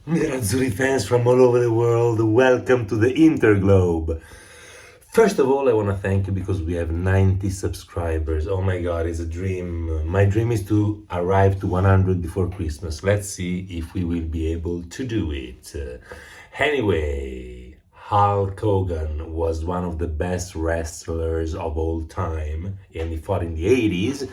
Nerazzurri fans from all over the world, welcome to the Interglobe. First of all, I want to thank you because we have 90 subscribers. Oh my god, it's a dream. My dream is to arrive to 100 before Christmas. Let's see if we will be able to do it. Anyway, Hulk Hogan was one of the best wrestlers of all time, and he fought in the 80s.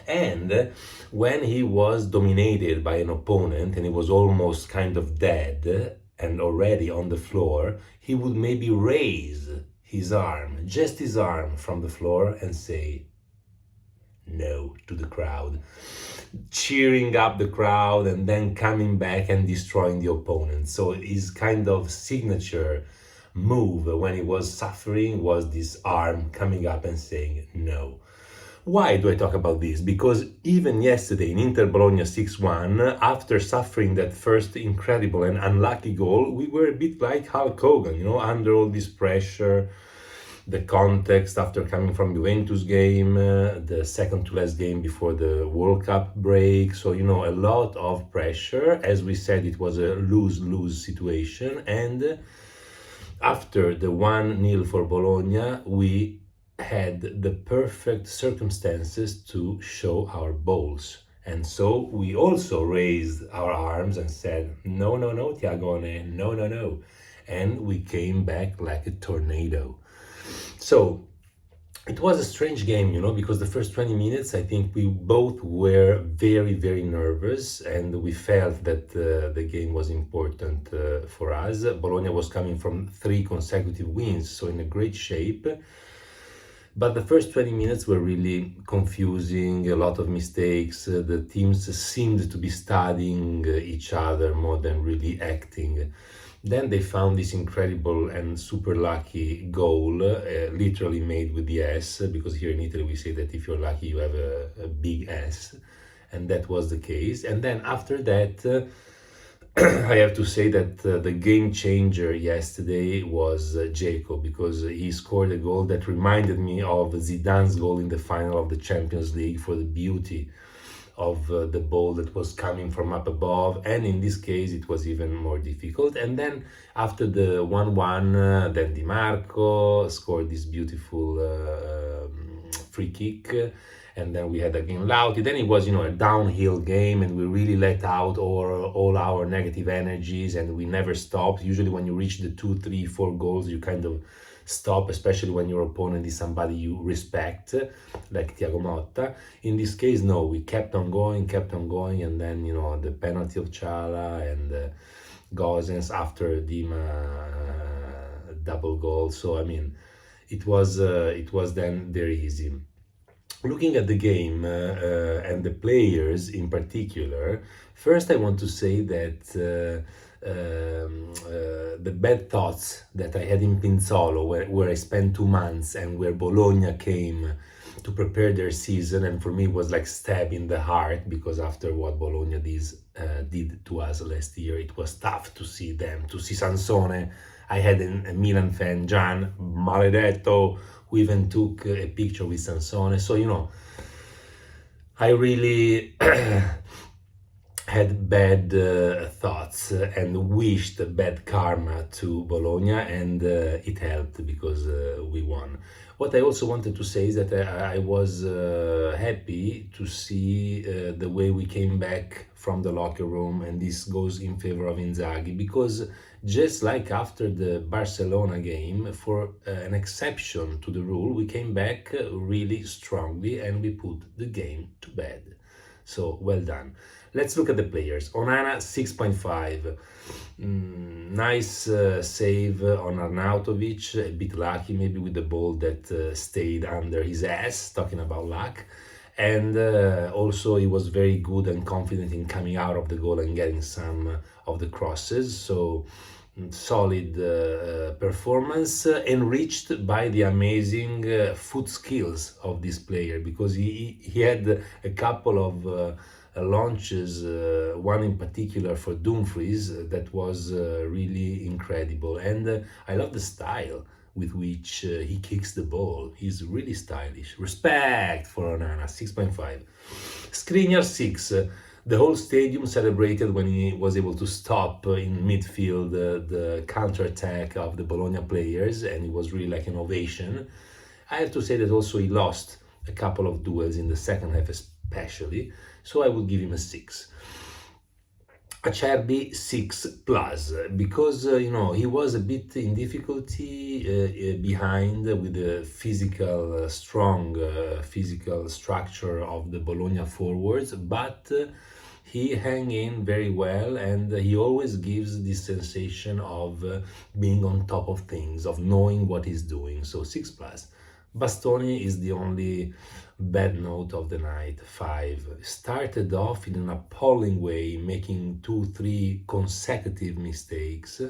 And when he was dominated by an opponent and he was almost kind of dead and already on the floor, he would maybe raise his arm, just his arm, from the floor and say no to the crowd, cheering up the crowd and then coming back and destroying the opponent. So his kind of signature move when he was suffering was this arm coming up and saying no. Why do I talk about this? Because even yesterday in Inter-Bologna 6-1, after suffering that first incredible and unlucky goal, we were a bit like Hulk Hogan, under all this pressure, the context after coming from Juventus game, the second to last game before the World Cup break. So, a lot of pressure. As we said, it was a lose-lose situation. And after the 1-0 for Bologna, we had the perfect circumstances to show our balls. And so we also raised our arms and said, no, no, no, Tiagone, no, no, no. And we came back like a tornado. So it was a strange game, because the first 20 minutes, I think we both were very, very nervous and we felt that the game was important for us. Bologna was coming from 3 consecutive wins, so in a great shape. But the first 20 minutes were really confusing, a lot of mistakes. The teams seemed to be studying each other more than really acting. Then they found this incredible and super lucky goal, literally made with the S, because here in Italy we say that if you're lucky you have a big S, and that was the case. And then after that, I have to say that the game changer yesterday was Dzeko, because he scored a goal that reminded me of Zidane's goal in the final of the Champions League, for the beauty of the ball that was coming from up above, and in this case it was even more difficult. And then after the 1-1, then Di Marco scored this beautiful free kick, and then we had again Lauti. Then it was, a downhill game, and we really let out all our negative energies, and we never stopped. Usually when you reach the 2, 3, 4 goals, you kind of stop, especially when your opponent is somebody you respect, like Thiago Motta. In this case, no, we kept on going, and then, the penalty of Chala and Gosens after Dima double goal. So, it was then very easy. Looking at the game and the players in particular, first I want to say that the bad thoughts that I had in Pinzolo, where I spent 2 months and where Bologna came to prepare their season, and for me it was like stab in the heart, because after what Bologna did to us last year, it was tough to see them, to see Sansone. I had a Milan fan, Gian Maledetto, who even took a picture with Sansone. So, I really had bad thoughts and wished bad karma to Bologna, and it helped because we won. What I also wanted to say is that I was happy to see the way we came back from the locker room, and this goes in favor of Inzaghi, because just like after the Barcelona game, for an exception to the rule, we came back really strongly and we put the game to bed. So, well done. Let's look at the players. Onana, 6.5. Nice save on Arnautovic, a bit lucky maybe with the ball that stayed under his ass, talking about luck. And also he was very good and confident in coming out of the goal and getting some of the crosses. So solid performance, enriched by the amazing foot skills of this player, because he had a couple of launches, one in particular for Dumfries, that was really incredible. And I love the style with which he kicks the ball. He's really stylish. Respect for Onana, 6.5. Skriniar, 6. The whole stadium celebrated when he was able to stop in midfield the counter-attack of the Bologna players, and it was really like an ovation. I have to say that also he lost a couple of duels in the second half, especially, so I would give him a 6. Acerbi 6 plus because he was a bit in difficulty behind with the physical strong physical structure of the Bologna forwards, but he hang in very well, and he always gives this sensation of being on top of things, of knowing what he's doing. So 6 plus. Bastoni is the only bad note of the night, 5. Started off in an appalling way, making 2-3 consecutive mistakes.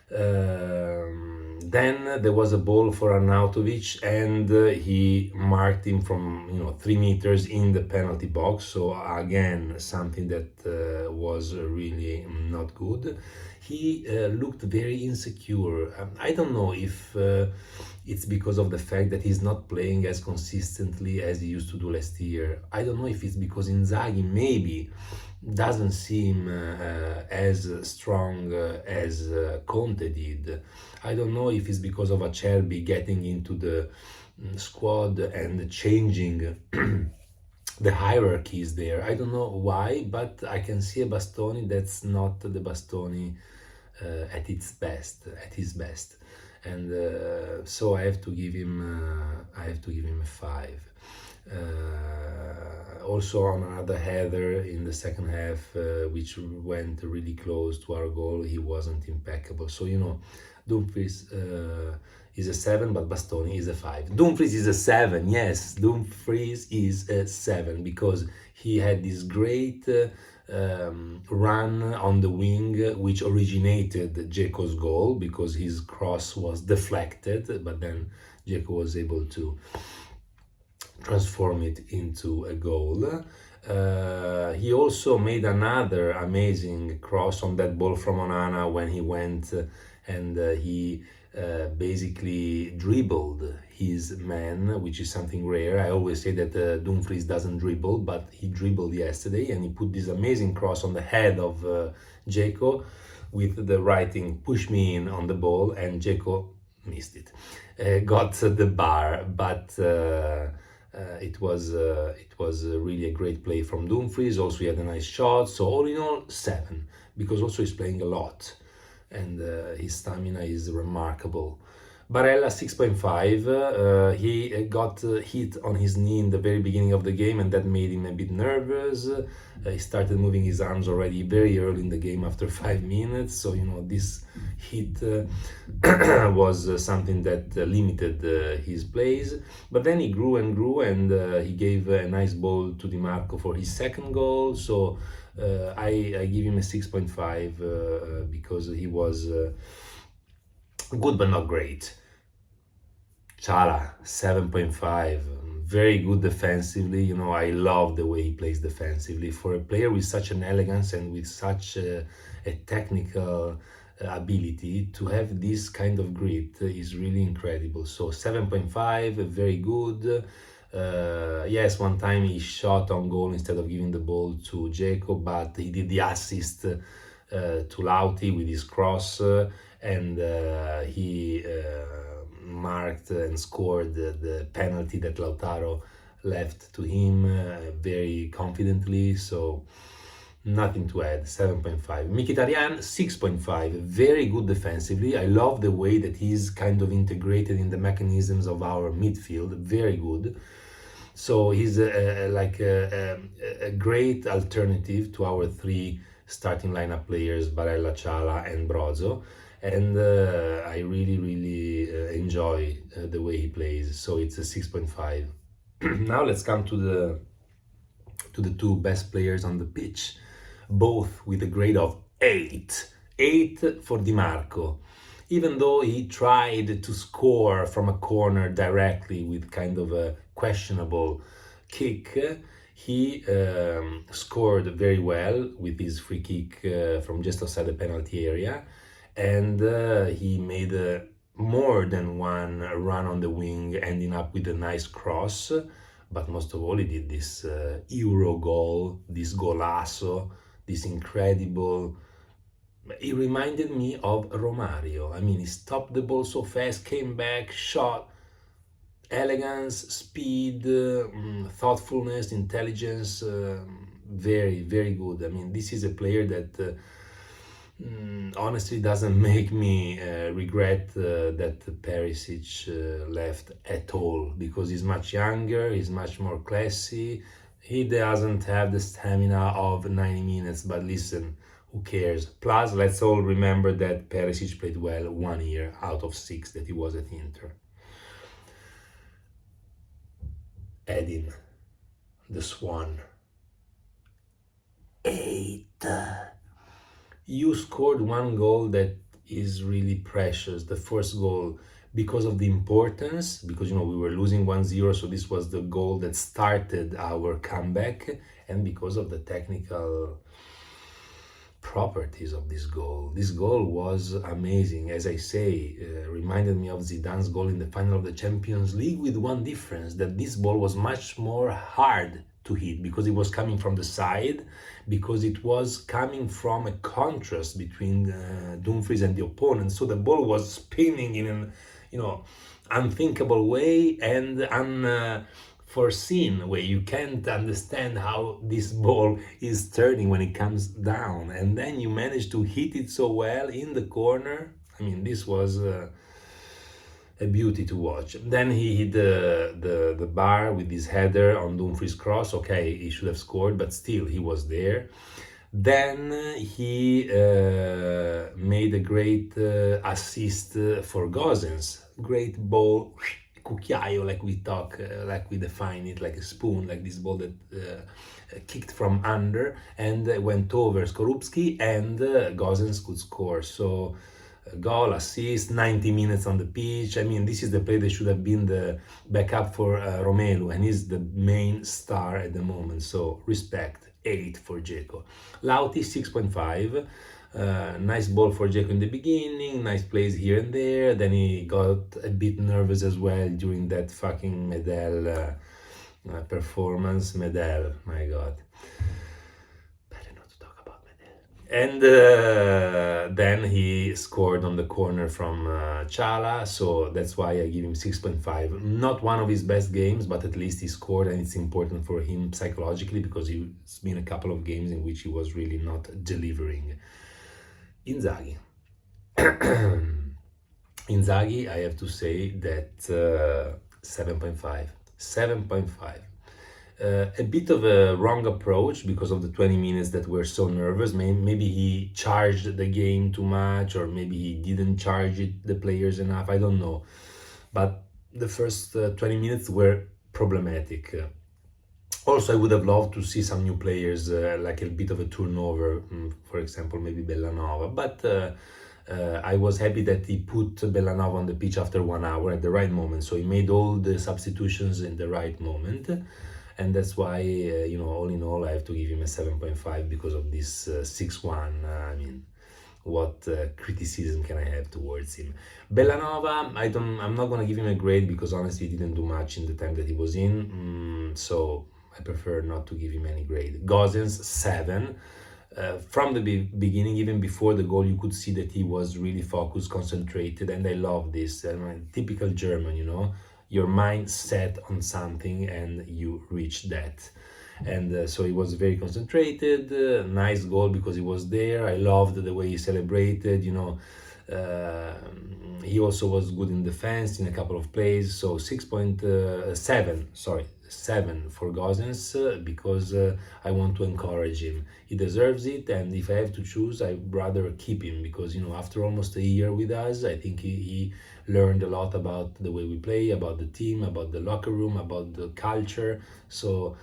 Then there was a ball for Arnautovic, and he marked him from 3 meters in the penalty box. So again, something that was really not good. He looked very insecure. I don't know if it's because of the fact that he's not playing as consistently as he used to do last year. I don't know if it's because Inzaghi maybe doesn't seem as strong as Conte did. I don't know if it's because of Acerbi getting into the squad and changing the hierarchies there. I don't know why, but I can see a Bastoni that's not the Bastoni at its best, at his best, and so I have to give him a 5. Also on another header in the second half, which went really close to our goal, he wasn't impeccable. So Dumfries is a 7, but Bastoni is a 5. Dumfries is a 7, yes, Dumfries is a 7 because he had this great run on the wing, which originated Dzeko's goal because his cross was deflected, but then Dzeko was able to transform it into a goal. He also made another amazing cross on that ball from Onana when he went and he basically dribbled his man, which is something rare. I always say that Dumfries doesn't dribble, but he dribbled yesterday, and he put this amazing cross on the head of Dzeko with the writing "push me in" on the ball, and Dzeko missed it, got the bar, but it was really a great play from Dumfries. Also, he had a nice shot. So all in all, 7, because also he's playing a lot, and his stamina is remarkable. Barella 6.5. He got hit on his knee in the very beginning of the game, and that made him a bit nervous. He started moving his arms already very early in the game after 5 minutes. So this hit was something that limited his plays. But then he grew and grew, and he gave a nice ball to Di Marco for his second goal. So I give him a 6.5 because he was good but not great. Chala, 7.5, very good defensively. I love the way he plays defensively. For a player with such an elegance and with such a technical ability, to have this kind of grit is really incredible. So 7.5, very good. Yes, one time he shot on goal instead of giving the ball to Dzeko, but he did the assist to Lauti with his cross, and he marked and scored the penalty that Lautaro left to him very confidently. So nothing to add. 7.5. Mkhitaryan 6.5, very good defensively. I love the way that he's kind of integrated in the mechanisms of our midfield, very good. So he's like a great alternative to our 3 starting lineup players, Barella, Chala and Brozo, and I really enjoy the way he plays. So it's a 6.5. Now let's come to the 2 best players on the pitch, both with a grade of 8. 8 for Di Marco. Even though he tried to score from a corner directly with kind of a questionable kick, he scored very well with his free kick from just outside the penalty area, and he made more than one run on the wing, ending up with a nice cross. but most of all, he did this Euro goal, this golazo, this incredible. He reminded me of Romario. I mean, he stopped the ball so fast, came back, shot, elegance, speed, thoughtfulness, intelligence. Very, very good. I mean, this is a player that honestly doesn't make me regret that Perisic left at all, because he's much younger, he's much more classy. He doesn't have the stamina of 90 minutes, but listen, who cares? Plus, let's all remember that Perisic played well 1 year out of 6 that he was at Inter. Edin, the Swan. 8. You scored one goal that is really precious, the first goal, because of the importance, because we were losing 1-0, so this was the goal that started our comeback, and because of the technical properties of this goal. This goal was amazing. As I say, reminded me of Zidane's goal in the final of the Champions League, with one difference, that this ball was much more hard to hit, because it was coming from the side, because it was coming from a contrast between Dumfries and the opponent. So the ball was spinning in an unthinkable way and unforeseen way. You can't understand how this ball is turning when it comes down, and then you managed to hit it so well in the corner. I mean, this was a beauty to watch. Then he hit the bar with his header on Dumfries' cross. Okay, he should have scored, but still he was there. Then he made a great assist for Gosens. Great ball, cucchiaio, like we talk, like we define it, like a spoon, like this ball that kicked from under and went over Skorupski, and Gosens could score. So goal, assist, 90 minutes on the pitch. I mean, this is the player that should have been the backup for Romelu, and he's the main star at the moment. So respect. 8 for Dzeko. Lauti 6.5. Nice ball for Dzeko in the beginning, nice plays here and there. Then he got a bit nervous as well during that fucking Medel performance. Medel, my god. Better not to talk about Medel. And then he scored on the corner from Chala, so that's why I give him 6.5. Not one of his best games, but at least he scored, and it's important for him psychologically, because it's been a couple of games in which he was really not delivering. Inzaghi. Inzaghi, I have to say that 7.5. 7.5. A bit of a wrong approach because of the 20 minutes that were so nervous. Maybe he charged the game too much, or maybe he didn't charge the players enough. I don't know. But the first 20 minutes were problematic. Also, I would have loved to see some new players, like a bit of a turnover, for example, maybe Bellanova. But I was happy that he put Bellanova on the pitch after 1 hour at the right moment. So he made all the substitutions in the right moment. And that's why, all in all, I have to give him a 7.5 because of this 6-1. I mean, what criticism can I have towards him? Bellanova, I'm not going to give him a grade because honestly he didn't do much in the time that he was in. So I prefer not to give him any grade. Gosens, 7. From the beginning, even before the goal, you could see that he was really focused, concentrated, and I love this. Typical German, your mind set on something and you reach that. And so he was very concentrated. Nice goal because he was there. I loved the way he celebrated. He also was good in defense in a couple of plays. So 7 for Gosens because I want to encourage him. He deserves it, and if I have to choose, I'd rather keep him because after almost a year with us, I think he learned a lot about the way we play, about the team, about the locker room, about the culture. So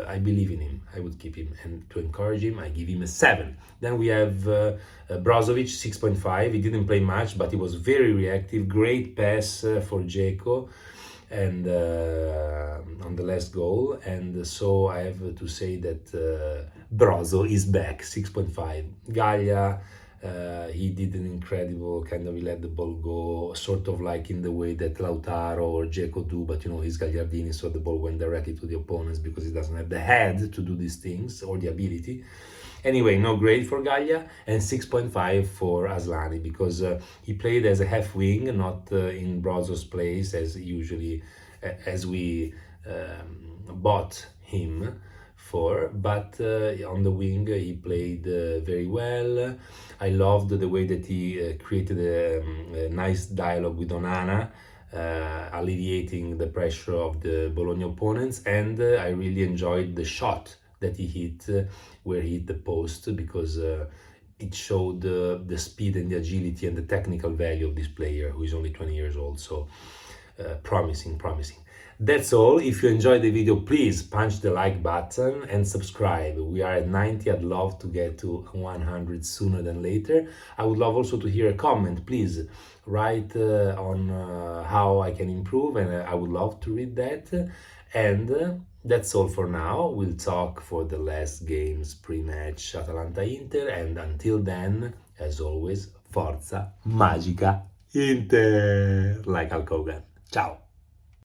I believe in him. I would keep him, and to encourage him, I give him a 7. Then we have Brozovic, 6.5. He didn't play much, but he was very reactive. Great pass for Dzeko, and on the last goal. And so I have to say that Brozo is back, 6.5. Gaglia, He did an incredible kind of, he let the ball go sort of like in the way that Lautaro or Dzeko do, but he's Gagliardini, so the ball went directly to the opponents because he doesn't have the head to do these things or the ability. Anyway, no grade for Gaglia, and 6.5 for Aslani because he played as a half wing, not in Brozo's place as usually as we bought him for, but on the wing he played very well. I loved the way that he created a nice dialogue with Onana, alleviating the pressure of the Bologna opponents, and I really enjoyed the shot that he hit where he hit the post because it showed the speed and the agility and the technical value of this player who is only 20 years old. So promising, promising. That's all. If you enjoyed the video, please punch the like button and subscribe. We are at 90. I'd love to get to 100 sooner than later. I would love also to hear a comment. Please write on how I can improve, and I would love to read that. And that's all for now. We'll talk for the last games pre-match Atalanta-Inter, and until then, as always, Forza Magica Inter! Like Hulk Hogan. Ciao!